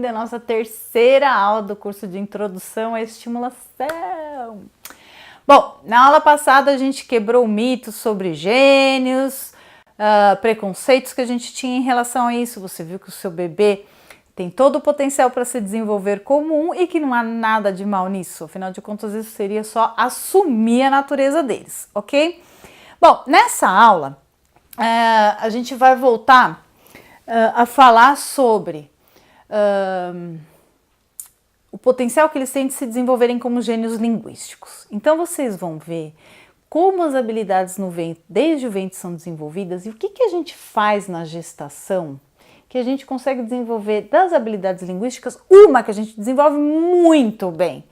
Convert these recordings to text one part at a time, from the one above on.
bem-vinda à nossa terceira aula do curso de Introdução à Estimulação. Bom, na aula passada a gente quebrou o mito sobre gênios, preconceitos que a gente tinha em relação a isso. Você viu que o seu bebê tem todo o potencial para se desenvolver como um e que não há nada de mal nisso. Afinal de contas, isso seria só assumir a natureza deles, ok? Bom, nessa aula a gente vai voltar a falar sobre o potencial que eles têm de se desenvolverem como gênios linguísticos. Então vocês vão ver como as habilidades no ventre, desde o ventre, são desenvolvidas e o que a gente faz na gestação que a gente consegue desenvolver das habilidades linguísticas, uma que a gente desenvolve muito bem,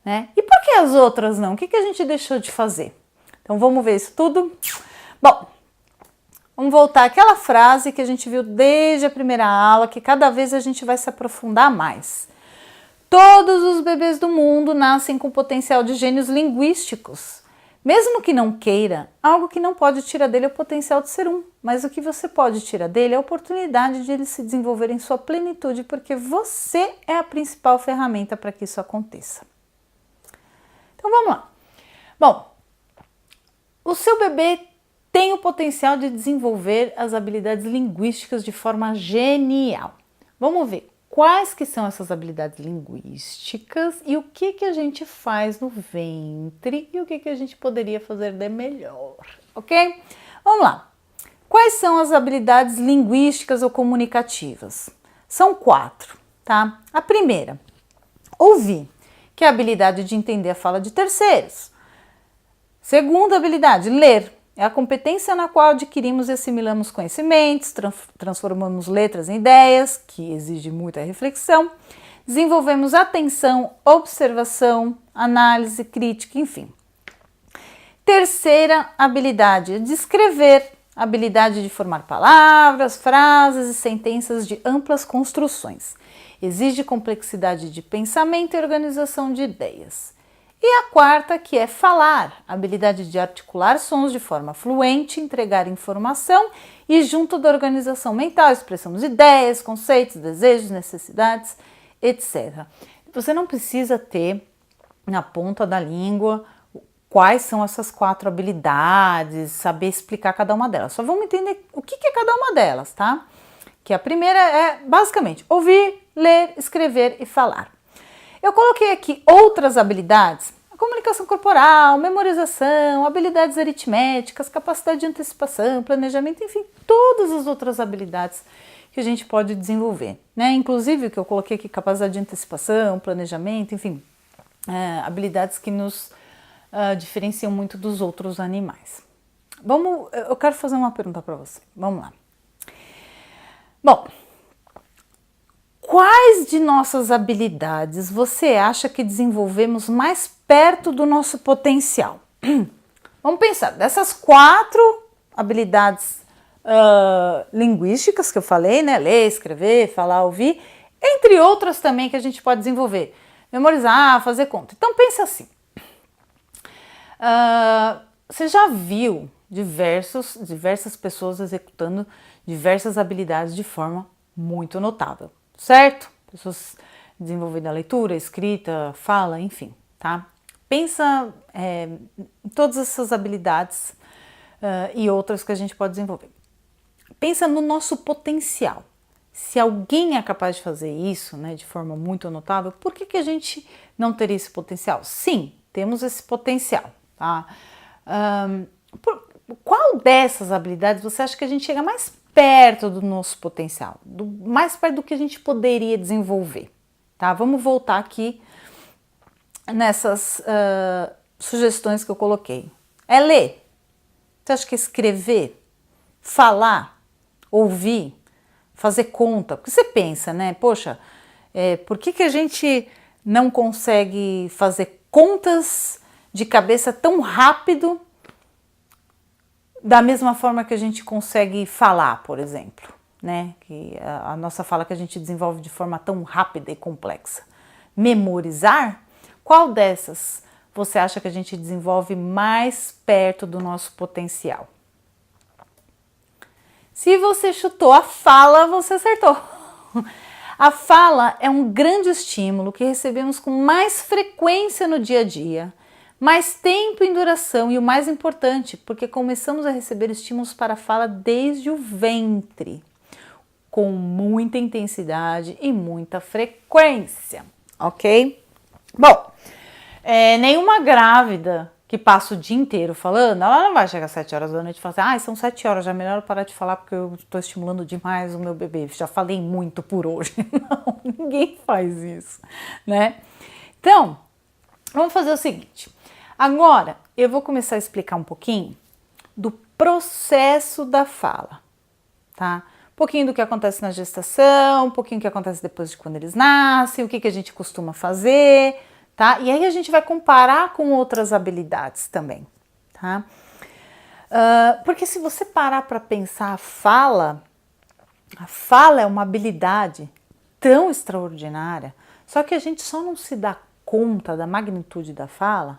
né? E por que as outras não? O que a gente deixou de fazer? Então vamos ver isso tudo? Bom, vamos voltar àquela frase que a gente viu desde a primeira aula, que cada vez a gente vai se aprofundar mais. Todos os bebês do mundo nascem com potencial de gênios linguísticos. Mesmo que não queira, algo que não pode tirar dele é o potencial de ser um. Mas o que você pode tirar dele é a oportunidade de ele se desenvolver em sua plenitude, porque você é a principal ferramenta para que isso aconteça. Então vamos lá. Bom, o seu bebê tem o potencial de desenvolver as habilidades linguísticas de forma genial. Vamos ver quais que são essas habilidades linguísticas e o que a gente faz no ventre e o que a gente poderia fazer de melhor, ok? Vamos lá. Quais são as habilidades linguísticas ou comunicativas? São 4, tá? A primeira, ouvir, que é a habilidade de entender a fala de terceiros. Segunda habilidade, ler. É a competência na qual adquirimos e assimilamos conhecimentos, transformamos letras em ideias, que exige muita reflexão, desenvolvemos atenção, observação, análise, crítica, enfim. Terceira habilidade, de escrever, habilidade de formar palavras, frases e sentenças de amplas construções. Exige complexidade de pensamento e organização de ideias. E a quarta, que é falar, habilidade de articular sons de forma fluente, entregar informação e junto da organização mental, expressamos ideias, conceitos, desejos, necessidades, etc. Você não precisa ter na ponta da língua quais são essas 4 habilidades, saber explicar cada uma delas. Só vamos entender o que é cada uma delas, tá? Que a primeira é, basicamente, ouvir, ler, escrever e falar. Eu coloquei aqui outras habilidades, a comunicação corporal, memorização, habilidades aritméticas, capacidade de antecipação, planejamento, enfim, todas as outras habilidades que a gente pode desenvolver, né? Inclusive o que eu coloquei aqui, capacidade de antecipação, planejamento, enfim, habilidades que nos diferenciam muito dos outros animais. Eu quero fazer uma pergunta para você, vamos lá. Bom, quais de nossas habilidades você acha que desenvolvemos mais perto do nosso potencial? Vamos pensar, dessas 4 habilidades linguísticas que eu falei, né? Ler, escrever, falar, ouvir, entre outras também que a gente pode desenvolver. Memorizar, fazer conta. Então pensa assim, você já viu diversas pessoas executando diversas habilidades de forma muito notável, certo? Pessoas desenvolvendo a leitura, escrita, fala, enfim, tá? Pensa em todas essas habilidades e outras que a gente pode desenvolver. Pensa no nosso potencial. Se alguém é capaz de fazer isso, né, de forma muito notável, por que a gente não teria esse potencial? Sim, temos esse potencial, tá? Qual dessas habilidades você acha que a gente chega mais perto do nosso potencial, mais perto do que a gente poderia desenvolver, tá? Vamos voltar aqui nessas sugestões que eu coloquei. É ler? Você acha que é escrever? Falar? Ouvir? Fazer conta? Porque você pensa, né? Poxa, por que a gente não consegue fazer contas de cabeça tão rápido da mesma forma que a gente consegue falar, por exemplo, né? Que a nossa fala que a gente desenvolve de forma tão rápida e complexa. Memorizar? Qual dessas você acha que a gente desenvolve mais perto do nosso potencial? Se você chutou a fala, você acertou. A fala é um grande estímulo que recebemos com mais frequência no dia a dia, mais tempo em duração e o mais importante, porque começamos a receber estímulos para a fala desde o ventre, com muita intensidade e muita frequência, ok? Bom, nenhuma grávida que passa o dia inteiro falando, ela não vai chegar às 7 horas da noite e falar assim, são 7 horas, já é melhor eu parar de falar porque eu estou estimulando demais o meu bebê, já falei muito por hoje. Não, ninguém faz isso, né? Então, vamos fazer o seguinte, agora eu vou começar a explicar um pouquinho do processo da fala, tá? Um pouquinho do que acontece na gestação, um pouquinho do que acontece depois de quando eles nascem, o que a gente costuma fazer, tá? E aí a gente vai comparar com outras habilidades também, tá? Porque se você parar para pensar a fala é uma habilidade tão extraordinária, só que a gente só não se dá conta da magnitude da fala.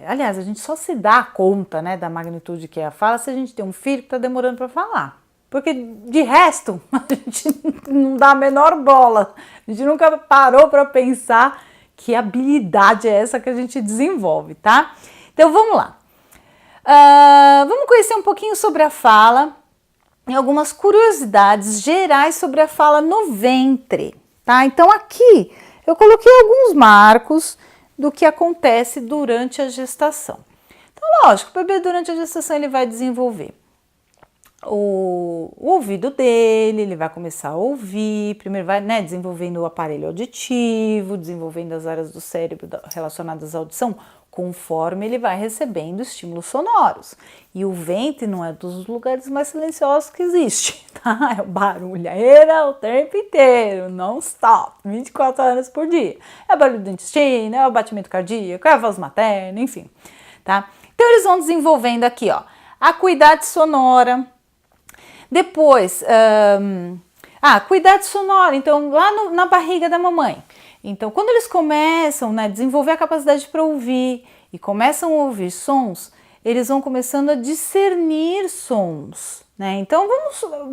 Aliás, a gente só se dá conta, né, da magnitude que é a fala se a gente tem um filho que está demorando para falar. Porque de resto, a gente não dá a menor bola. A gente nunca parou para pensar que habilidade é essa que a gente desenvolve, tá? Então vamos lá. Vamos conhecer um pouquinho sobre a fala e algumas curiosidades gerais sobre a fala no ventre, tá? Então aqui eu coloquei alguns marcos do que acontece durante a gestação. Então, lógico, o bebê durante a gestação ele vai desenvolver o ouvido dele, ele vai começar a ouvir, primeiro vai, né, desenvolvendo o aparelho auditivo, desenvolvendo as áreas do cérebro relacionadas à audição, conforme ele vai recebendo estímulos sonoros. E o ventre não é dos lugares mais silenciosos que existe, tá? É barulheira o tempo inteiro, não stop, 24 horas por dia. É o barulho do intestino, é o batimento cardíaco, é a voz materna, enfim, tá? Então eles vão desenvolvendo aqui, ó, a acuidade sonora. Depois, acuidade sonora, então lá na barriga da mamãe. Então, quando eles começam, né, a desenvolver a capacidade para ouvir e começam a ouvir sons, eles vão começando a discernir sons, né? Então,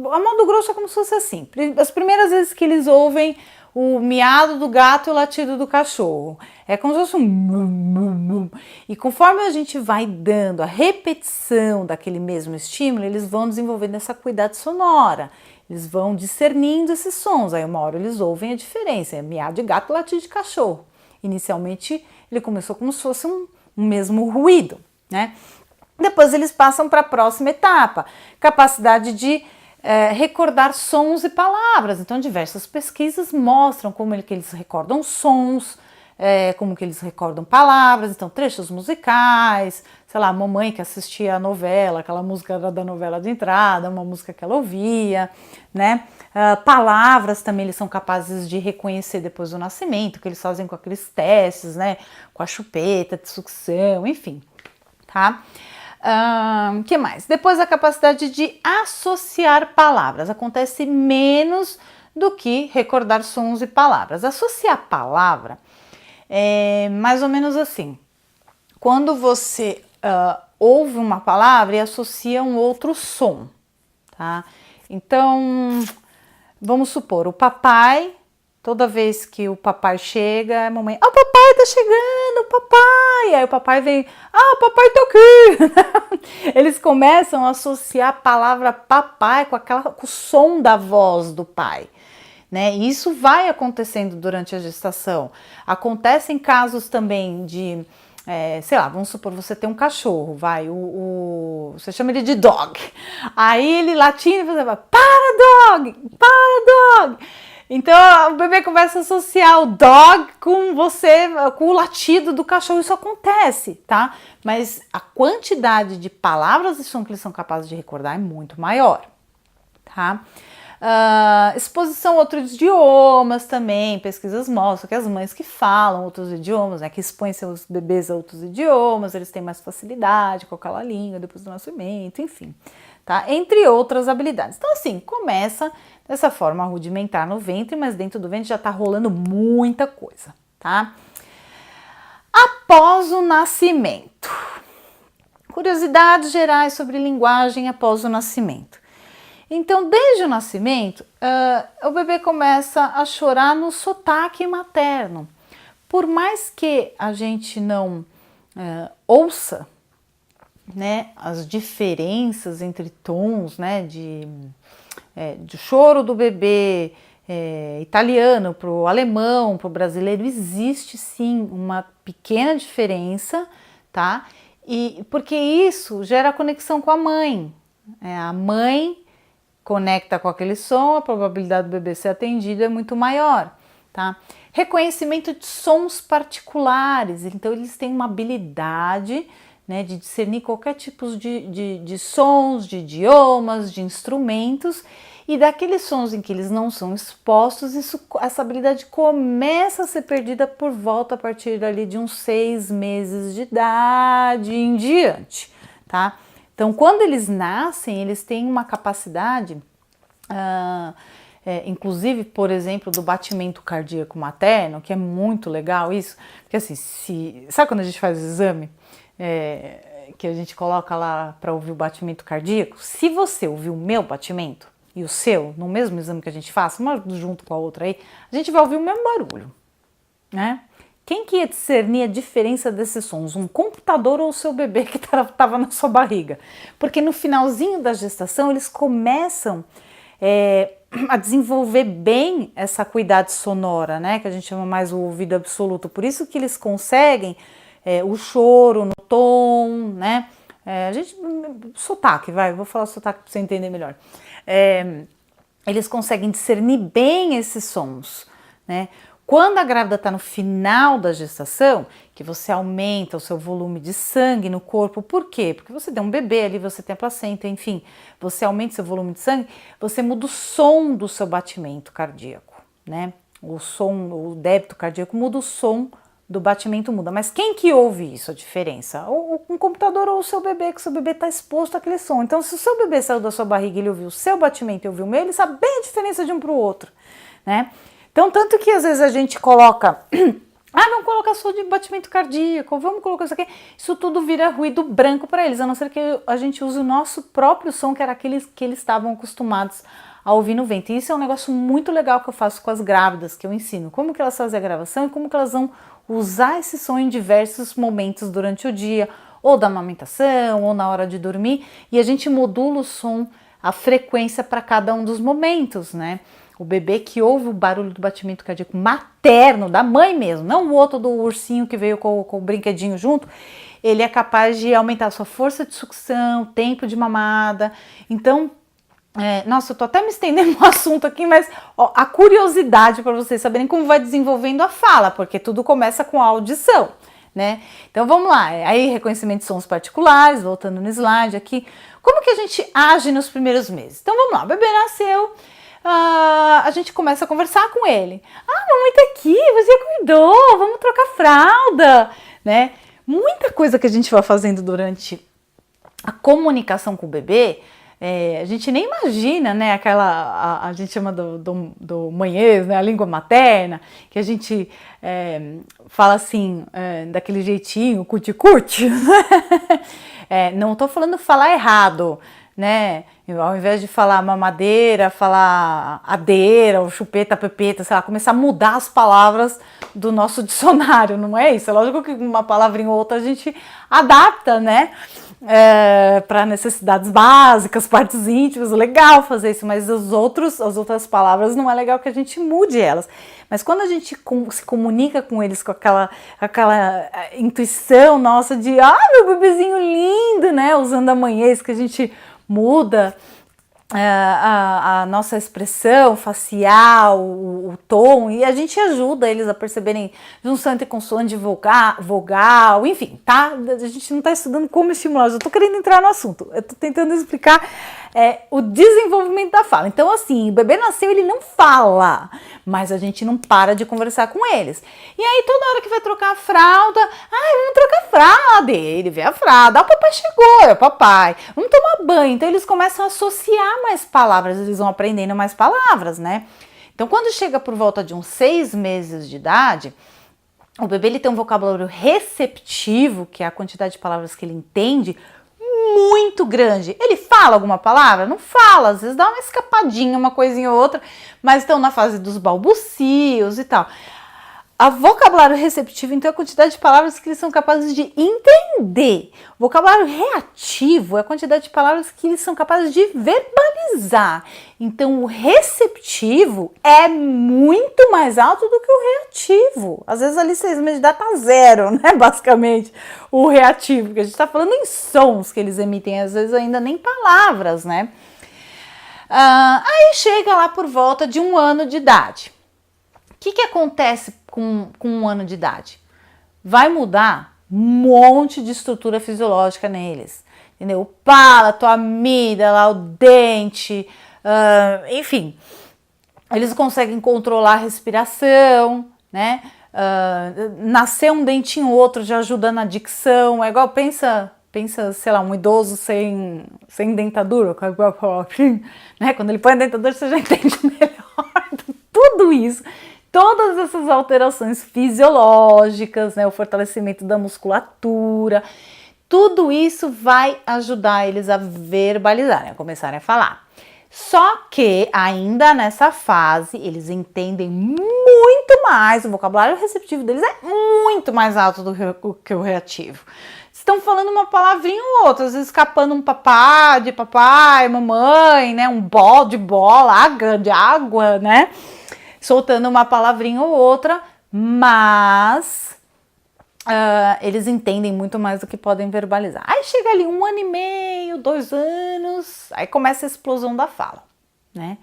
a modo grosso é como se fosse assim. As primeiras vezes que eles ouvem o miado do gato e o latido do cachorro, é como se fosse um bum, bum, bum. E conforme a gente vai dando a repetição daquele mesmo estímulo, eles vão desenvolvendo essa acuidade sonora. Eles vão discernindo esses sons, aí uma hora eles ouvem a diferença, é miado de gato e latido de cachorro. Inicialmente ele começou como se fosse um mesmo ruído, né? Depois eles passam para a próxima etapa, capacidade de recordar sons e palavras. Então diversas pesquisas mostram como que eles recordam sons, como que eles recordam palavras, então trechos musicais, sei lá, a mamãe que assistia a novela, aquela música da novela de entrada, uma música que ela ouvia, né? Palavras também eles são capazes de reconhecer depois do nascimento, que eles fazem com aqueles testes, né? Com a chupeta de sucção, enfim, tá? Que mais? Depois a capacidade de associar palavras, acontece menos do que recordar sons e palavras. Associar palavra é mais ou menos assim, quando você ouve uma palavra e associa um outro som, tá? Então, vamos supor, o papai, toda vez que o papai chega, a mamãe, o papai tá chegando, papai! Aí o papai vem, o papai tá aqui! Eles começam a associar a palavra papai com o som da voz do pai. Né? E isso vai acontecendo durante a gestação. Acontecem casos também de, sei lá, vamos supor, você tem um cachorro, você chama ele de dog. Aí ele latindo e você vai, para dog! Então o bebê começa a associar o dog com com o latido do cachorro, isso acontece, tá? Mas a quantidade de palavras e som que eles são capazes de recordar é muito maior, tá? Exposição a outros idiomas também, pesquisas mostram que as mães que falam outros idiomas, né, que expõem seus bebês a outros idiomas, eles têm mais facilidade com aquela língua depois do nascimento, enfim, tá? Entre outras habilidades. Então assim, começa dessa forma rudimentar no ventre, mas dentro do ventre já tá rolando muita coisa, tá? Após o nascimento. Curiosidades gerais sobre linguagem após o nascimento. Então, desde o nascimento, o bebê começa a chorar no sotaque materno. Por mais que a gente não ouça, né, as diferenças entre tons, né, de choro do bebê italiano para o alemão, para o brasileiro, existe sim uma pequena diferença, tá? E porque isso gera conexão com a mãe. A mãe conecta com aquele som, a probabilidade do bebê ser atendido é muito maior, tá? Reconhecimento de sons particulares, então eles têm uma habilidade, né, de discernir qualquer tipo de sons, de idiomas, de instrumentos, e daqueles sons em que eles não são expostos, essa habilidade começa a ser perdida por volta a partir ali de uns 6 meses de idade em diante, tá? Então, quando eles nascem, eles têm uma capacidade, inclusive, por exemplo, do batimento cardíaco materno, que é muito legal isso, porque assim, sabe quando a gente faz o exame, que a gente coloca lá para ouvir o batimento cardíaco? Se você ouvir o meu batimento e o seu, no mesmo exame que a gente faz, uma junto com a outra aí, a gente vai ouvir o mesmo barulho, né? Quem que ia discernir a diferença desses sons? Um computador ou o seu bebê que estava na sua barriga? Porque no finalzinho da gestação eles começam a desenvolver bem essa acuidade sonora, né? Que a gente chama mais o ouvido absoluto. Por isso que eles conseguem o choro no tom, né? Sotaque, vou falar sotaque para você entender melhor. Eles conseguem discernir bem esses sons, né? Quando a grávida está no final da gestação, que você aumenta o seu volume de sangue no corpo, por quê? Porque você tem um bebê ali, você tem a placenta, enfim, você aumenta o seu volume de sangue, você muda o som do seu batimento cardíaco, né? O débito cardíaco muda, o som do batimento muda. Mas quem que ouve isso, a diferença? Um computador ou o seu bebê, que o seu bebê está exposto àquele som. Então, se o seu bebê saiu da sua barriga e ele ouviu o seu batimento e ouviu o meu, ele sabe bem a diferença de um para o outro, né? Então, tanto que às vezes a gente coloca, vamos colocar só de batimento cardíaco, vamos colocar isso aqui, isso tudo vira ruído branco para eles, a não ser que a gente use o nosso próprio som, que era aquele que eles estavam acostumados a ouvir no ventre. E isso é um negócio muito legal que eu faço com as grávidas, que eu ensino, como que elas fazem a gravação e como que elas vão usar esse som em diversos momentos durante o dia, ou da amamentação, ou na hora de dormir, e a gente modula o som, a frequência para cada um dos momentos, né? O bebê que ouve o barulho do batimento cardíaco materno, da mãe mesmo, não o outro do ursinho que veio com o brinquedinho junto, ele é capaz de aumentar a sua força de sucção, tempo de mamada. Então, nossa, eu tô até me estendendo no assunto aqui, mas ó, a curiosidade para vocês saberem como vai desenvolvendo a fala, porque tudo começa com a audição, né? Então vamos lá, aí reconhecimento de sons particulares, voltando no slide aqui, como que a gente age nos primeiros meses? Então vamos lá, o bebê nasceu, a gente começa a conversar com ele. Mamãe tá aqui, você acordou, vamos trocar fralda, né? Muita coisa que a gente vai fazendo durante a comunicação com o bebê, a gente nem imagina, né? Aquela, a gente chama do manhês, né? A língua materna, que a gente fala assim, daquele jeitinho, cuti-cuti. Não estou falando falar errado, né? Ao invés de falar mamadeira, falar adeira, ou chupeta, pepeta, sei lá, começar a mudar as palavras do nosso dicionário, não é isso? É lógico que uma palavrinha ou outra a gente adapta, né? Para necessidades básicas, partes íntimas, legal fazer isso, mas as outras palavras não é legal que a gente mude elas. Mas quando a gente se comunica com eles com aquela intuição nossa de meu bebezinho lindo, né? Usando amanhês que a gente muda a nossa expressão facial, o tom, e a gente ajuda eles a perceberem junção entre consoante e vogal, enfim, tá? A gente não tá estudando como estimular, eu tô querendo entrar no assunto, eu tô tentando explicar o desenvolvimento da fala. Então, assim, o bebê nasceu, ele não fala, mas a gente não para de conversar com eles. E aí, toda hora que vai trocar a fralda, vamos trocar a fralda, ele vê a fralda, o papai chegou, é o papai, vamos tomar banho. Então, eles começam a associar mais palavras, eles vão aprendendo mais palavras, né? Então, quando chega por volta de uns 6 meses de idade, o bebê ele tem um vocabulário receptivo, que é a quantidade de palavras que ele entende, muito grande. Ele fala alguma palavra? Não fala, às vezes dá uma escapadinha, uma coisinha ou outra, mas estão na fase dos balbucios e tal. A vocabulário receptivo, então, é a quantidade de palavras que eles são capazes de entender. O vocabulário reativo é a quantidade de palavras que eles são capazes de verbalizar. Então, o receptivo é muito mais alto do que o reativo. Às vezes, ali 6 meses de idade tá zero, né? Basicamente, o reativo, porque a gente está falando em sons que eles emitem, às vezes ainda nem palavras, né? Aí chega lá por volta de 1 ano de idade. O que acontece com 1 ano de idade? Vai mudar um monte de estrutura fisiológica neles, entendeu? O palato, a amígdala, o dente, enfim. Eles conseguem controlar a respiração, né? Nascer um dentinho outro já ajuda na dicção. É igual, pensa, sei lá, um idoso sem dentadura, né? Quando ele põe a dentadura, você já entende melhor tudo isso. Todas essas alterações fisiológicas, né, o fortalecimento da musculatura, tudo isso vai ajudar eles a verbalizarem, a começarem a falar. Só que ainda nessa fase eles entendem muito mais, o vocabulário receptivo deles é muito mais alto do que o reativo. Estão falando uma palavrinha ou outra, às vezes escapando um papá de papai, mamãe, né, um bol de bola, água de água, né? Soltando uma palavrinha ou outra, mas eles entendem muito mais do que podem verbalizar. Aí chega ali 1 ano e meio, 2 anos, aí começa a explosão da fala, né?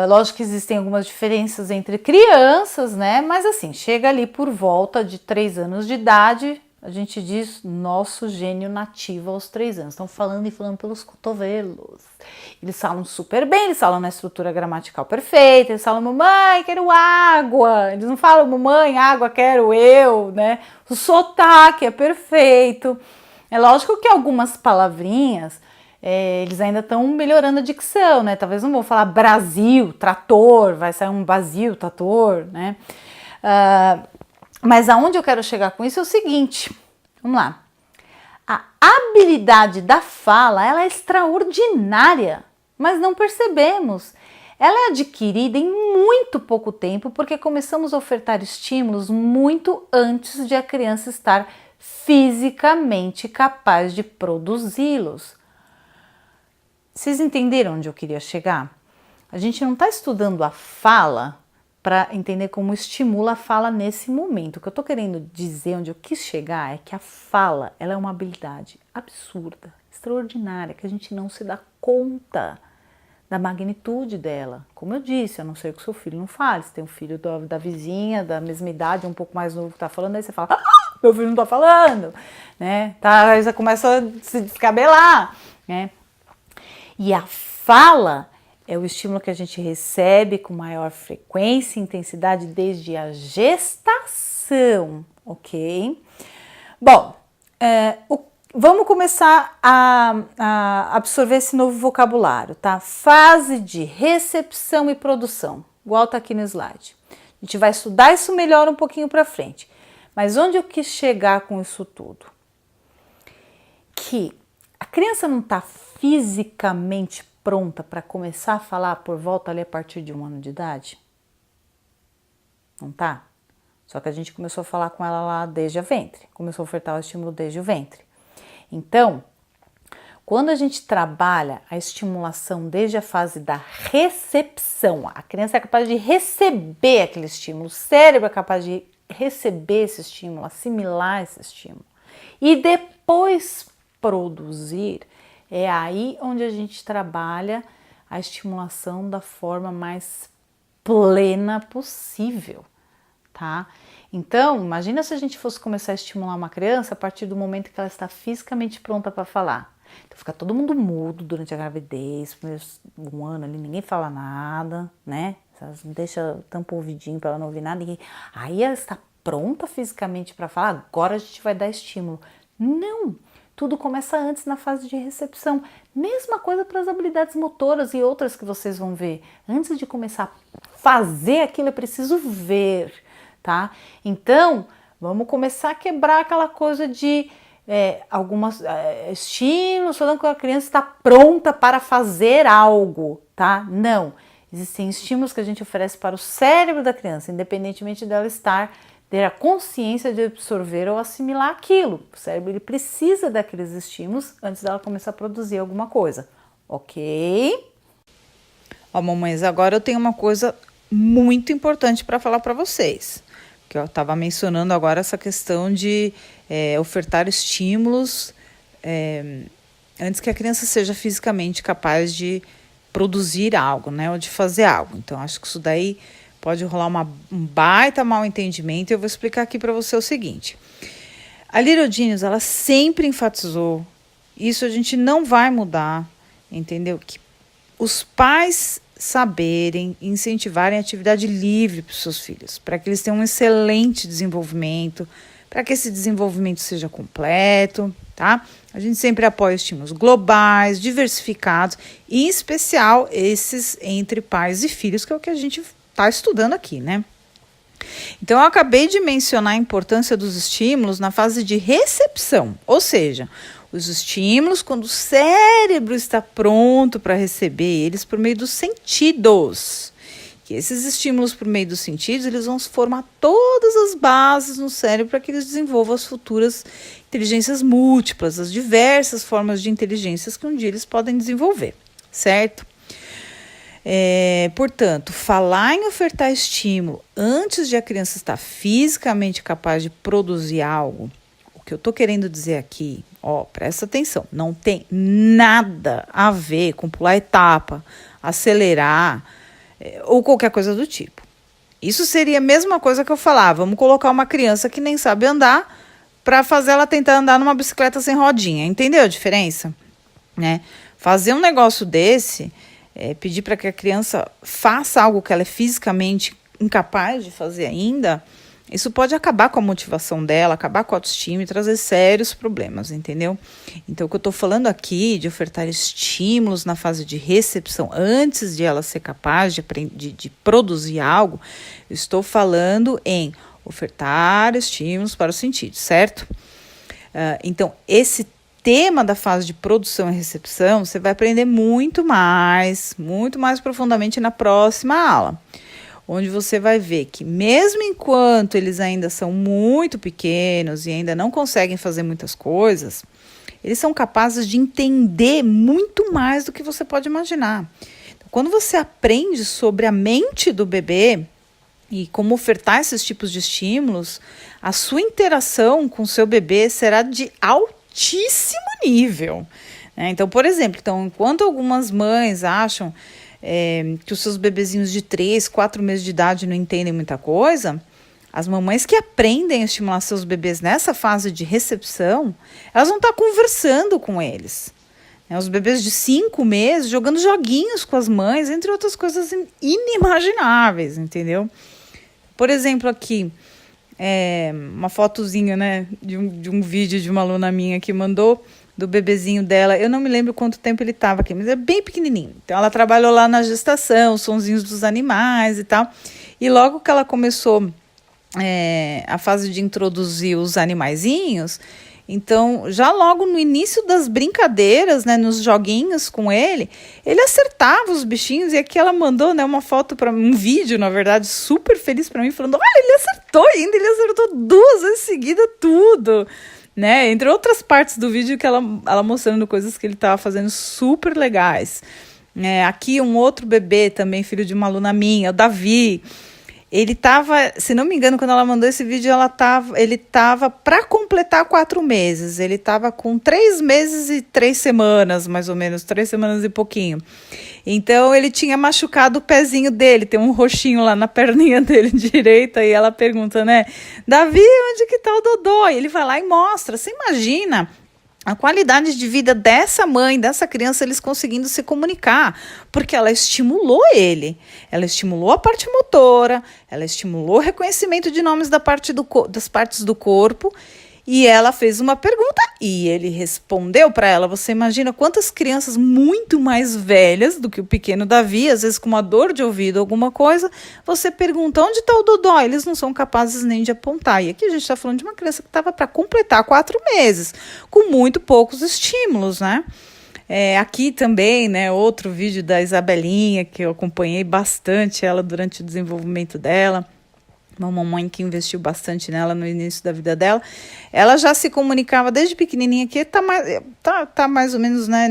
Lógico que existem algumas diferenças entre crianças, né? Mas assim, chega ali por volta de 3 anos de idade, a gente diz nosso gênio nativo aos 3 anos. Estão falando e falando pelos cotovelos. Eles falam super bem, eles falam na estrutura gramatical perfeita, eles falam, mamãe, quero água. Eles não falam, mamãe, água, quero eu, né? O sotaque é perfeito. É lógico que algumas palavrinhas, eles ainda estão melhorando a dicção, né? Talvez não vão falar Brasil, trator, vai sair um Brasil, trator, né? Mas aonde eu quero chegar com isso é o seguinte, vamos lá. A habilidade da fala, ela é extraordinária, mas não percebemos. Ela é adquirida em muito pouco tempo porque começamos a ofertar estímulos muito antes de a criança estar fisicamente capaz de produzi-los. Vocês entenderam onde eu queria chegar? A gente não está estudando a fala para entender como estimula a fala nesse momento. O que eu estou querendo dizer, onde eu quis chegar, é que a fala, ela é uma habilidade absurda, extraordinária, que a gente não se dá conta da magnitude dela. Como eu disse, a não ser que o seu filho não fale. Se tem um filho da vizinha, da mesma idade, um pouco mais novo que está falando, aí você fala, meu filho não está falando, né? Aí você começa a se descabelar, né? E a fala é o estímulo que a gente recebe com maior frequência e intensidade desde a gestação, ok? Bom, vamos começar a absorver esse novo vocabulário, tá? Fase de recepção e produção, igual tá aqui no slide. A gente vai estudar isso melhor um pouquinho para frente. Mas onde eu quis chegar com isso tudo? Que a criança não está fisicamente pronta para começar a falar por volta ali a partir de 1 ano de idade? Não tá? Só que a gente começou a falar com ela lá desde a ventre, começou a ofertar o estímulo desde o ventre. Então, quando a gente trabalha a estimulação desde a fase da recepção, a criança é capaz de receber aquele estímulo, o cérebro é capaz de receber esse estímulo, assimilar esse estímulo e depois produzir. É aí onde a gente trabalha a estimulação da forma mais plena possível, tá? Então, imagina se a gente fosse começar a estimular uma criança a partir do momento que ela está fisicamente pronta para falar. Então, fica todo mundo mudo durante a gravidez, primeiros 1 ano ali, ninguém fala nada, né? Deixa, tampa o ouvidinho para ela não ouvir nada. Ninguém... Aí ela está pronta fisicamente para falar, agora a gente vai dar estímulo. Não! Tudo começa antes na fase de recepção. Mesma coisa para as habilidades motoras e outras que vocês vão ver. Antes de começar a fazer aquilo, é preciso ver, tá? Então, vamos começar a quebrar aquela coisa de algumas estímulos falando que a criança está pronta para fazer algo, tá? Não. Existem estímulos que a gente oferece para o cérebro da criança, independentemente dela ter a consciência de absorver ou assimilar aquilo. O cérebro ele precisa daqueles estímulos antes dela começar a produzir alguma coisa, ok? Ó, mamães, agora eu tenho uma coisa muito importante para falar para vocês. Que eu estava mencionando agora essa questão de ofertar estímulos antes que a criança seja fisicamente capaz de produzir algo, né, ou de fazer algo. Então, acho que isso daí pode rolar um baita mal entendimento. E eu vou explicar aqui para você o seguinte. A Little Genius, ela sempre enfatizou, isso a gente não vai mudar, entendeu? Que os pais saberem incentivarem a atividade livre para os seus filhos, para que eles tenham um excelente desenvolvimento, para que esse desenvolvimento seja completo, tá? A gente sempre apoia estímulos globais, diversificados, e em especial esses entre pais e filhos, que é o que a gente está estudando aqui, né? Então, eu acabei de mencionar a importância dos estímulos na fase de recepção, ou seja, os estímulos quando o cérebro está pronto para receber eles por meio dos sentidos. Que esses estímulos por meio dos sentidos, eles vão formar todas as bases no cérebro para que eles desenvolvam as futuras inteligências múltiplas, as diversas formas de inteligências que um dia eles podem desenvolver, certo? Portanto, falar em ofertar estímulo antes de a criança estar fisicamente capaz de produzir algo, o que eu estou querendo dizer aqui, presta atenção, não tem nada a ver com pular etapa, acelerar ou qualquer coisa do tipo. Isso seria a mesma coisa que eu falar, vamos colocar uma criança que nem sabe andar para fazer ela tentar andar numa bicicleta sem rodinha, entendeu a diferença? Né? Fazer um negócio desse, pedir para que a criança faça algo que ela é fisicamente incapaz de fazer ainda, isso pode acabar com a motivação dela, acabar com a autoestima e trazer sérios problemas, entendeu? Então, o que eu estou falando aqui de ofertar estímulos na fase de recepção, antes de ela ser capaz de produzir algo, eu estou falando em ofertar estímulos para os sentidos, certo? Então, esse tema da fase de produção e recepção, você vai aprender muito mais profundamente na próxima aula, onde você vai ver que mesmo enquanto eles ainda são muito pequenos e ainda não conseguem fazer muitas coisas, eles são capazes de entender muito mais do que você pode imaginar. Então, quando você aprende sobre a mente do bebê e como ofertar esses tipos de estímulos, a sua interação com o seu bebê será de altíssimo nível. Né? Então, por exemplo, enquanto algumas mães acham que os seus bebezinhos de 3, 4 meses de idade não entendem muita coisa, as mamães que aprendem a estimular seus bebês nessa fase de recepção, elas vão estar conversando com eles. Os bebês de 5 meses jogando joguinhos com as mães, entre outras coisas inimagináveis, entendeu? Por exemplo, aqui, uma fotozinha, né, de um vídeo de uma aluna minha que mandou, do bebezinho dela, eu não me lembro quanto tempo ele estava aqui, mas é bem pequenininho. Então, ela trabalhou lá na gestação, os sonzinhos dos animais e tal. E logo que ela começou a fase de introduzir os animaizinhos, então, já logo no início das brincadeiras, né, nos joguinhos com ele acertava os bichinhos. E aqui ela mandou, né, uma foto para um vídeo, na verdade, super feliz para mim, falando, olha, ele acertou ainda, ele acertou 2 vezes seguida tudo. Né? Entre outras partes do vídeo que ela mostrando coisas que ele estava fazendo super legais. Aqui um outro bebê também, filho de uma aluna minha, o Davi. Ele estava, se não me engano, quando ela mandou esse vídeo, ele estava para completar 4 meses. Ele estava com 3 meses e 3 semanas, mais ou menos, 3 semanas e pouquinho. Então, ele tinha machucado o pezinho dele, tem um roxinho lá na perninha dele direita, e ela pergunta, né, Davi, onde que tá o Dodô? E ele vai lá e mostra. Você imagina a qualidade de vida dessa mãe, dessa criança, eles conseguindo se comunicar, porque ela estimulou ele, ela estimulou a parte motora, ela estimulou o reconhecimento de nomes das partes do corpo, E ela fez uma pergunta e ele respondeu para ela. Você imagina quantas crianças muito mais velhas do que o pequeno Davi, às vezes com uma dor de ouvido, alguma coisa, você pergunta onde está o Dodó? Eles não são capazes nem de apontar. E aqui a gente está falando de uma criança que estava para completar 4 meses, com muito poucos estímulos, né? Aqui também, né, outro vídeo da Isabelinha, que eu acompanhei bastante ela durante o desenvolvimento dela. Uma mamãe que investiu bastante nela no início da vida dela, ela já se comunicava desde pequenininha, que tá mais ou menos, né,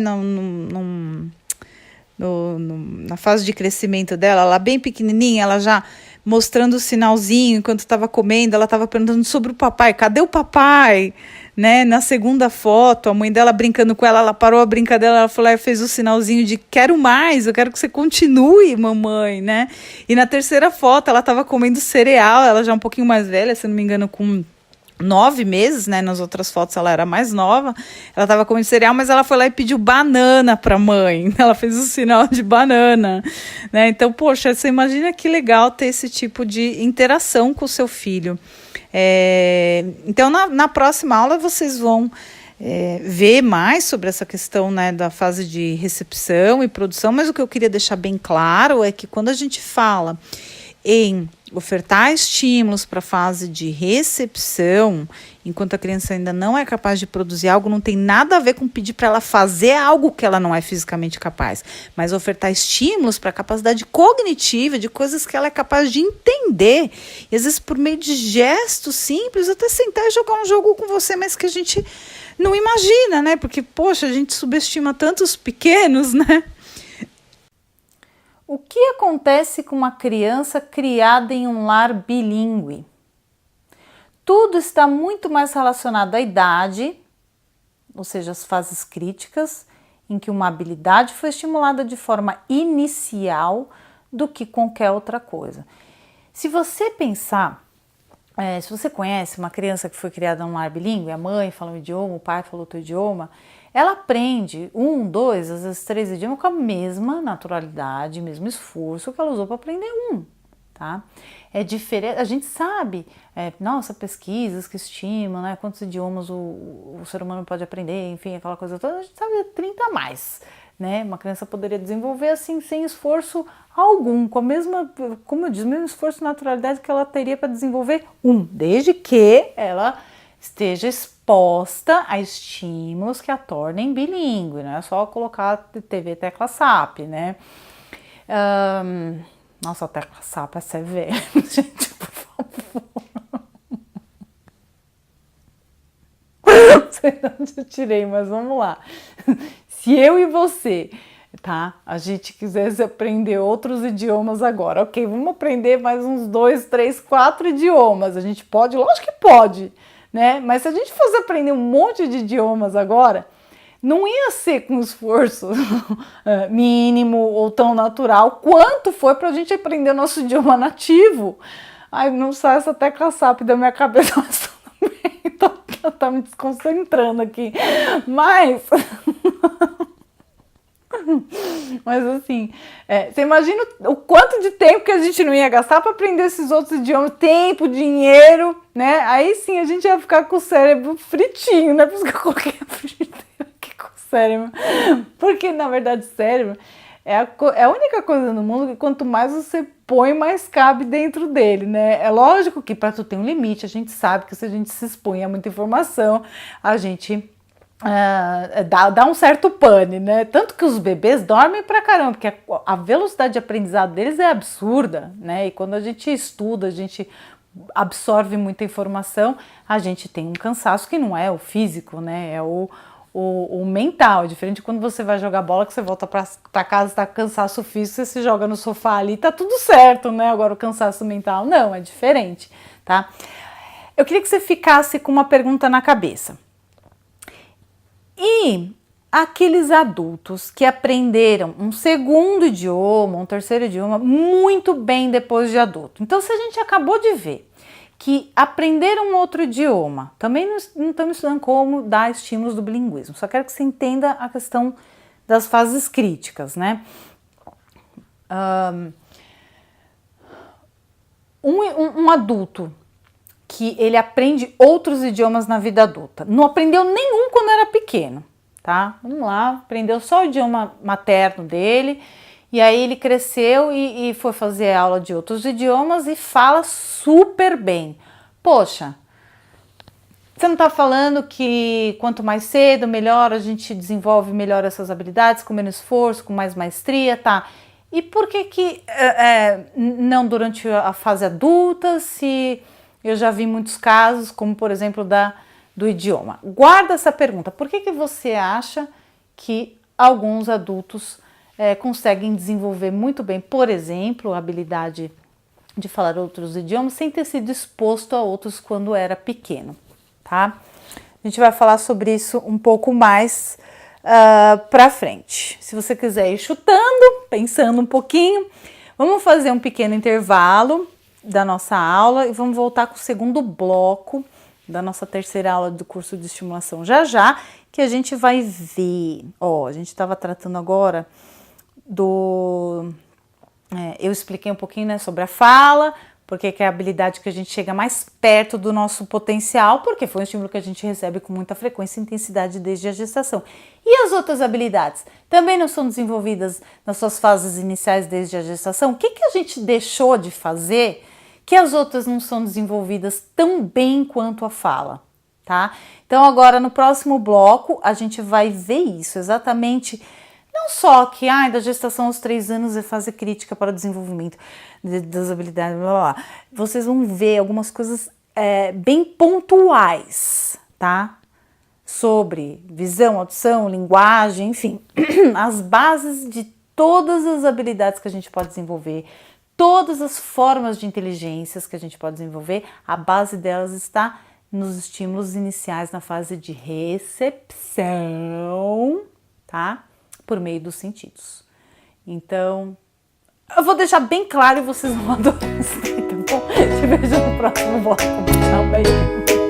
na fase de crescimento dela, ela bem pequenininha, ela já mostrando o sinalzinho enquanto estava comendo, ela estava perguntando sobre o papai, cadê o papai? Né? Na segunda foto, a mãe dela brincando com ela, ela parou a brincadeira, ela falou, fez o sinalzinho de quero mais, eu quero que você continue, mamãe, né? E na terceira foto, ela estava comendo cereal, ela já um pouquinho mais velha, se não me engano, com 9 meses, né? Nas outras fotos ela era mais nova, ela estava comendo cereal, mas ela foi lá e pediu banana para a mãe, ela fez o sinal de banana, né? Então, poxa, você imagina que legal ter esse tipo de interação com o seu filho. Então, na próxima aula, vocês vão ver mais sobre essa questão, né, da fase de recepção e produção, mas o que eu queria deixar bem claro é que quando a gente fala em ofertar estímulos para a fase de recepção, enquanto a criança ainda não é capaz de produzir algo, não tem nada a ver com pedir para ela fazer algo que ela não é fisicamente capaz, mas ofertar estímulos para a capacidade cognitiva, de coisas que ela é capaz de entender, e às vezes por meio de gestos simples, até sentar e jogar um jogo com você, mas que a gente não imagina, né? Porque, poxa, a gente subestima tantos pequenos, né? O que acontece com uma criança criada em um lar bilíngue? Tudo está muito mais relacionado à idade, ou seja, as fases críticas, em que uma habilidade foi estimulada de forma inicial, do que qualquer outra coisa. Se você pensar, se você conhece uma criança que foi criada em um lar bilíngue, a mãe fala um idioma, o pai fala outro idioma, ela aprende 1, 2, às vezes 3 idiomas com a mesma naturalidade, mesmo esforço que ela usou para aprender um, tá? É diferente, a gente sabe, nossa, pesquisas que estimam, né, quantos idiomas o ser humano pode aprender, enfim, aquela coisa toda, a gente sabe 30 a mais, né? Uma criança poderia desenvolver assim, sem esforço algum, com a mesma, como eu disse, mesmo esforço e naturalidade que ela teria para desenvolver um, desde que ela esteja exposta a estímulos que a tornem bilíngue, não é só colocar TV tecla SAP, né? Nossa, a tecla SAP é severa, gente, por favor. Não sei de onde eu tirei, mas vamos lá. Se eu e você, tá? A gente quisesse aprender outros idiomas agora, ok, vamos aprender mais uns 2, 3, 4 idiomas. A gente pode? Lógico que pode, né? Mas se a gente fosse aprender um monte de idiomas agora, não ia ser com esforço mínimo ou tão natural quanto foi para a gente aprender o nosso idioma nativo. Ai, não sai essa tecla SAP da minha cabeça, mas tudo bem, tá me desconcentrando aqui. Mas assim, você imagina o quanto de tempo que a gente não ia gastar para aprender esses outros idiomas, tempo, dinheiro, né? Aí sim a gente ia ficar com o cérebro fritinho, né? Por isso que eu coloquei a frigideira aqui com o cérebro. Porque, na verdade, o cérebro é a única coisa no mundo que quanto mais você põe, mais cabe dentro dele, né? É lógico que para tudo tem um limite, a gente sabe que se a gente se expõe a muita informação, a gente dá um certo pane, né? Tanto que os bebês dormem pra caramba, porque a velocidade de aprendizado deles é absurda, né? E quando a gente estuda, a gente absorve muita informação, a gente tem um cansaço que não é o físico, né? É o mental. É diferente quando você vai jogar bola, que você volta pra casa, tá com cansaço físico, você se joga no sofá ali, tá tudo certo, né? Agora o cansaço mental não, é diferente, tá? Eu queria que você ficasse com uma pergunta na cabeça. E aqueles adultos que aprenderam um segundo idioma, um terceiro idioma, muito bem depois de adulto. Então, se a gente acabou de ver que aprender um outro idioma, também não estamos estudando como dar estímulos do bilinguismo, só quero que você entenda a questão das fases críticas, né? Um adulto que ele aprende outros idiomas na vida adulta. Não aprendeu nenhum quando era pequeno, tá? Vamos lá, aprendeu só o idioma materno dele, e aí ele cresceu e foi fazer aula de outros idiomas e fala super bem. Poxa, você não está falando que quanto mais cedo, melhor a gente desenvolve melhor essas habilidades, com menos esforço, com mais maestria, tá? E por que não durante a fase adulta, se eu já vi muitos casos, como por exemplo do idioma? Guarda essa pergunta. Por que você acha que alguns adultos conseguem desenvolver muito bem, por exemplo, a habilidade de falar outros idiomas sem ter sido exposto a outros quando era pequeno, tá? A gente vai falar sobre isso um pouco mais pra frente. Se você quiser ir chutando, pensando um pouquinho, vamos fazer um pequeno intervalo da nossa aula e vamos voltar com o segundo bloco da nossa terceira aula do curso de estimulação já, que a gente vai ver. Ó, a gente estava tratando agora eu expliquei um pouquinho, né, sobre a fala, porque é a habilidade que a gente chega mais perto do nosso potencial, porque foi um estímulo que a gente recebe com muita frequência e intensidade desde a gestação. E as outras habilidades também não são desenvolvidas nas suas fases iniciais desde a gestação? O que a gente deixou de fazer que as outras não são desenvolvidas tão bem quanto a fala, tá? Então agora no próximo bloco a gente vai ver isso, exatamente. Não só que da gestação aos 3 anos é fase crítica para o desenvolvimento das habilidades, blá, blá, blá. Vocês vão ver algumas coisas bem pontuais, tá? Sobre visão, audição, linguagem, enfim, as bases de todas as habilidades que a gente pode desenvolver, todas as formas de inteligências que a gente pode desenvolver, a base delas está nos estímulos iniciais na fase de recepção, tá? Por meio dos sentidos. Então, eu vou deixar bem claro e vocês vão adorar isso, tá bom? Te vejo no próximo bloco. Tchau, beijo.